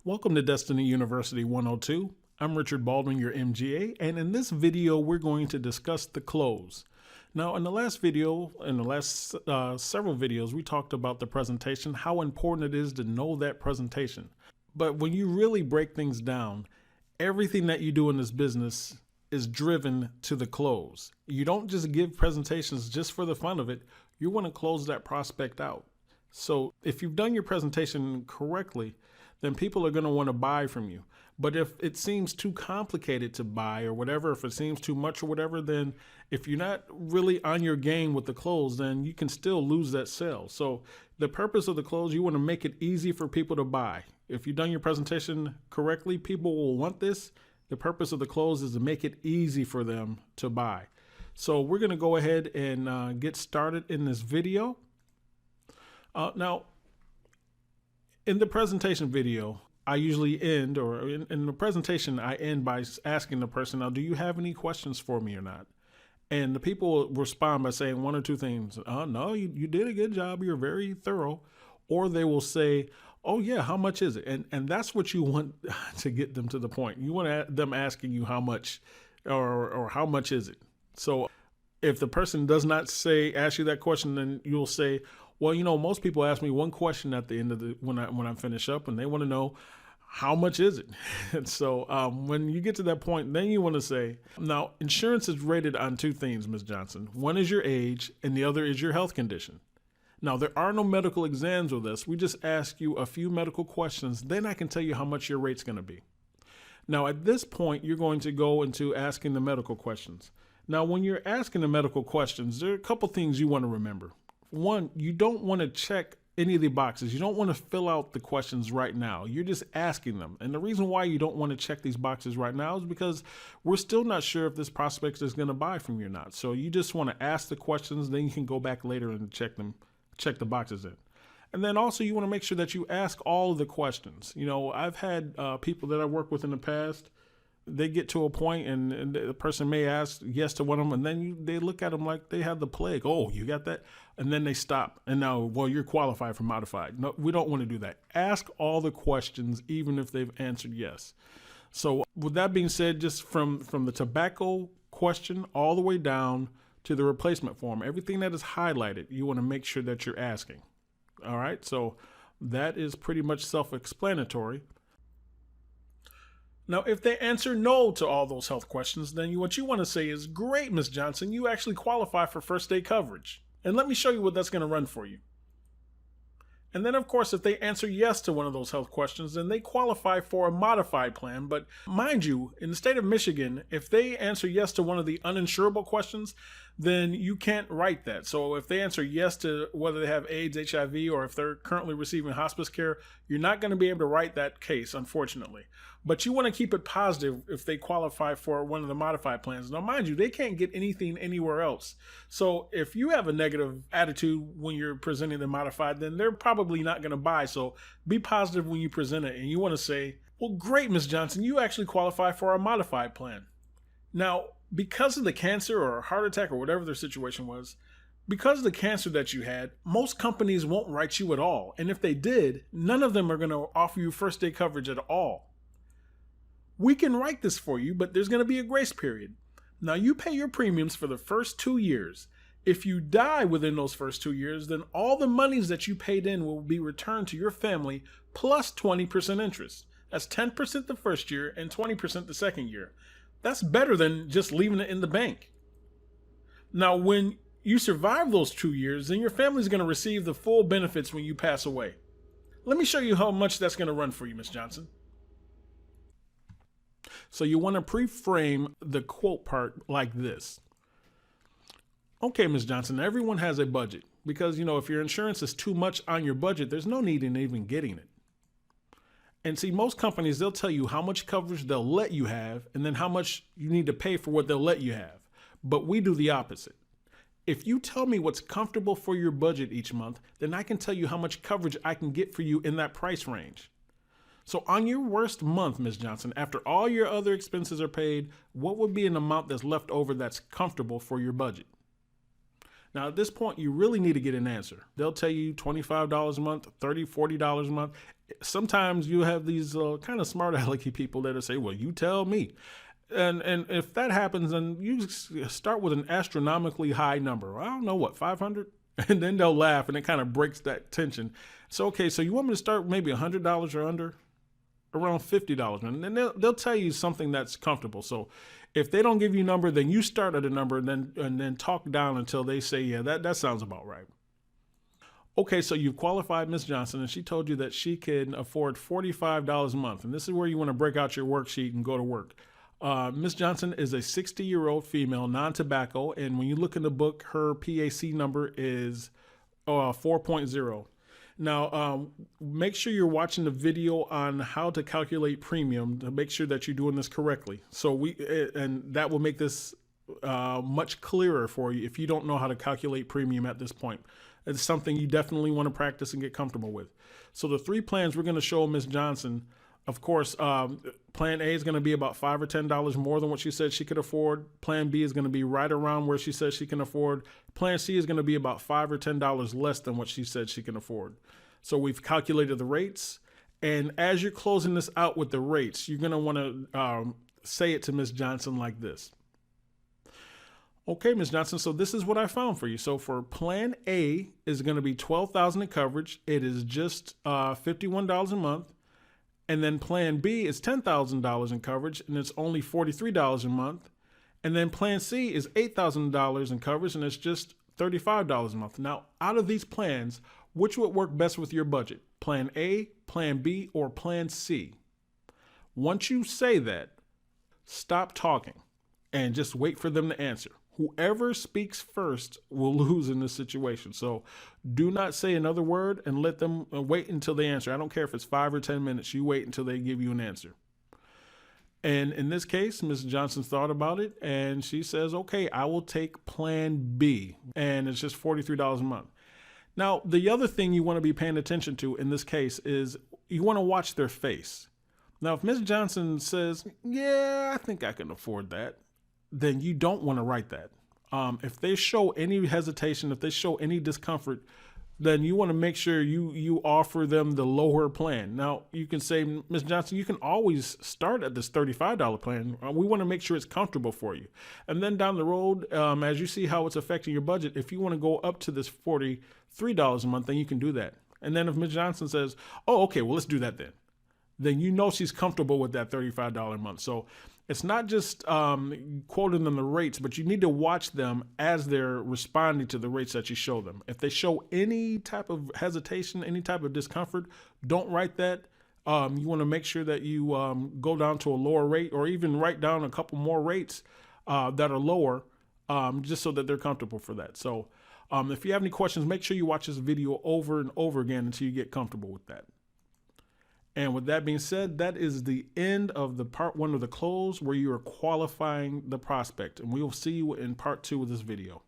Welcome to Destiny University 102. I'm Richard Baldwin, your MGA, and in this video, we're going to discuss the close. Now, in the last several videos, we talked about the presentation, how important it is to know that presentation. But when you really break things down, everything that you do in this business is driven to the close. You don't just give presentations just for the fun of it. You want to close that prospect out. So if you've done your presentation correctly, then people are going to want to buy from you. But if it seems too complicated to buy or whatever, if it seems too much or whatever, then if you're not really on your game with the close, then you can still lose that sale. So the purpose of the close, you want to make it easy for people to buy. If you've done your presentation correctly, people will want this. The purpose of the close is to make it easy for them to buy. So we're going to go ahead and get started in this video. Now, in the presentation video, I usually end, or in the presentation, I end by asking the person, now, do you have any questions for me or not? And the people will respond by saying one or two things. No, you did a good job. You're very thorough. Or they will say, oh, yeah, how much is it? And that's what you want to get them to the point. You want them asking you how much or how much is it? So if the person does not ask you that question, then you'll say, well, most people ask me one question at the end of when I finish up, and they want to know how much is it. And so when you get to that point, then you want to say, now, insurance is rated on two things, Ms. Johnson. One is your age, and the other is your health condition. Now, there are no medical exams with this. We just ask you a few medical questions. Then I can tell you how much your rate's going to be. Now, at this point, you're going to go into asking the medical questions. Now, when you're asking the medical questions, there are a couple things you want to remember. One, you don't want to check any of the boxes. You don't want to fill out the questions right now. You're just asking them. And the reason why you don't want to check these boxes right now is because we're still not sure if this prospect is going to buy from you or not. So you just want to ask the questions, then you can go back later and check the boxes in. And then also you want to make sure that you ask all of the questions. I've had people that I work with in the past. They get to a point and the person may ask yes to one of them, and then they look at them like they have the plague. Oh, you got that? And then they stop. And now, well, you're qualified for modified. No, we don't want to do that. Ask all the questions, even if they've answered yes. So with that being said, just from the tobacco question all the way down to the replacement form, everything that is highlighted, you want to make sure that you're asking. All right. So that is pretty much self-explanatory. Now, if they answer no to all those health questions, then what you want to say is, great, Ms. Johnson, you actually qualify for first day coverage. And let me show you what that's going to run for you. And then, of course, if they answer yes to one of those health questions, then they qualify for a modified plan. But mind you, in the state of Michigan, if they answer yes to one of the uninsurable questions, then you can't write that. So if they answer yes to whether they have AIDS, HIV, or if they're currently receiving hospice care, you're not going to be able to write that case, unfortunately. But you want to keep it positive if they qualify for one of the modified plans. Now, mind you, they can't get anything anywhere else. So if you have a negative attitude when you're presenting the modified, then they're probably not going to buy. So be positive when you present it. And you want to say, well, great, Ms. Johnson, you actually qualify for our modified plan. Now, because of the cancer or heart attack or whatever their situation was, because of the cancer that you had, most companies won't write you at all. And if they did, none of them are going to offer you first day coverage at all. We can write this for you, but there's going to be a grace period. Now, you pay your premiums for the first 2 years. If you die within those first 2 years, then all the monies that you paid in will be returned to your family plus 20% interest. That's 10% the first year and 20% the second year. That's better than just leaving it in the bank. Now, when you survive those 2 years, then your family is going to receive the full benefits when you pass away. Let me show you how much that's going to run for you, Ms. Johnson. So you want to pre-frame the quote part like this. Okay, Ms. Johnson, everyone has a budget because, if your insurance is too much on your budget, there's no need in even getting it. And see, most companies, they'll tell you how much coverage they'll let you have and then how much you need to pay for what they'll let you have. But we do the opposite. If you tell me what's comfortable for your budget each month, then I can tell you how much coverage I can get for you in that price range. So on your worst month, Ms. Johnson, after all your other expenses are paid, what would be an amount that's left over that's comfortable for your budget? Now, at this point, you really need to get an answer. They'll tell you $25 a month, $30, $40 a month. Sometimes you have these kind of smart alecky people that'll say, well, you tell me. And if that happens, then you start with an astronomically high number. I don't know what, 500? And then they'll laugh, and it kind of breaks that tension. So, okay, so you want me to start maybe $100 or under? Around $50, and then they'll tell you something that's comfortable. So if they don't give you a number, then you start at a number and then talk down until they say, yeah, that sounds about right. Okay, so you've qualified Ms. Johnson, and she told you that she can afford $45 a month. And this is where you want to break out your worksheet and go to work. Ms. Johnson is a 60-year-old female, non-tobacco, and when you look in the book, her PAC number is 4.0. Now, make sure you're watching the video on how to calculate premium to make sure that you're doing this correctly. And that will make this much clearer for you if you don't know how to calculate premium at this point. It's something you definitely want to practice and get comfortable with. So the 3 plans we're going to show Ms. Johnson, of course, Plan A is going to be about $5 or $10 more than what she said she could afford. Plan B is going to be right around where she says she can afford. Plan C is going to be about $5 or $10 less than what she said she can afford. So we've calculated the rates. And as you're closing this out with the rates, you're going to want to say it to Ms. Johnson like this. Okay, Ms. Johnson, so this is what I found for you. So for Plan A is going to be $12,000 in coverage. It is just $51 a month. And then Plan B is $10,000 in coverage, and it's only $43 a month. And then Plan C is $8,000 in coverage, and it's just $35 a month. Now, out of these plans, which would work best with your budget? Plan A, Plan B, or Plan C? Once you say that, stop talking and just wait for them to answer. Whoever speaks first will lose in this situation. So do not say another word and let them wait until they answer. I don't care if it's 5 or 10 minutes. You wait until they give you an answer. And in this case, Ms. Johnson thought about it and she says, okay, I will take Plan B. And it's just $43 a month. Now, the other thing you want to be paying attention to in this case is you want to watch their face. Now, if Ms. Johnson says, yeah, I think I can afford that, then you don't want to write that. If they show any hesitation, if they show any discomfort, then you want to make sure you offer them the lower plan. Now, you can say, Ms. Johnson, you can always start at this $35 plan. We want to make sure it's comfortable for you. And then down the road, as you see how it's affecting your budget, if you want to go up to this $43 a month, then you can do that. And then if Ms. Johnson says, oh, okay, well, let's do that then you know she's comfortable with that $35 a month. So it's not just quoting them the rates, but you need to watch them as they're responding to the rates that you show them. If they show any type of hesitation, any type of discomfort, don't write that. You want to make sure that you go down to a lower rate or even write down a couple more rates that are lower just so that they're comfortable for that. So if you have any questions, make sure you watch this video over and over again until you get comfortable with that. And with that being said, that is the end of the part 1 of the close where you are qualifying the prospect. And we will see you in part 2 of this video.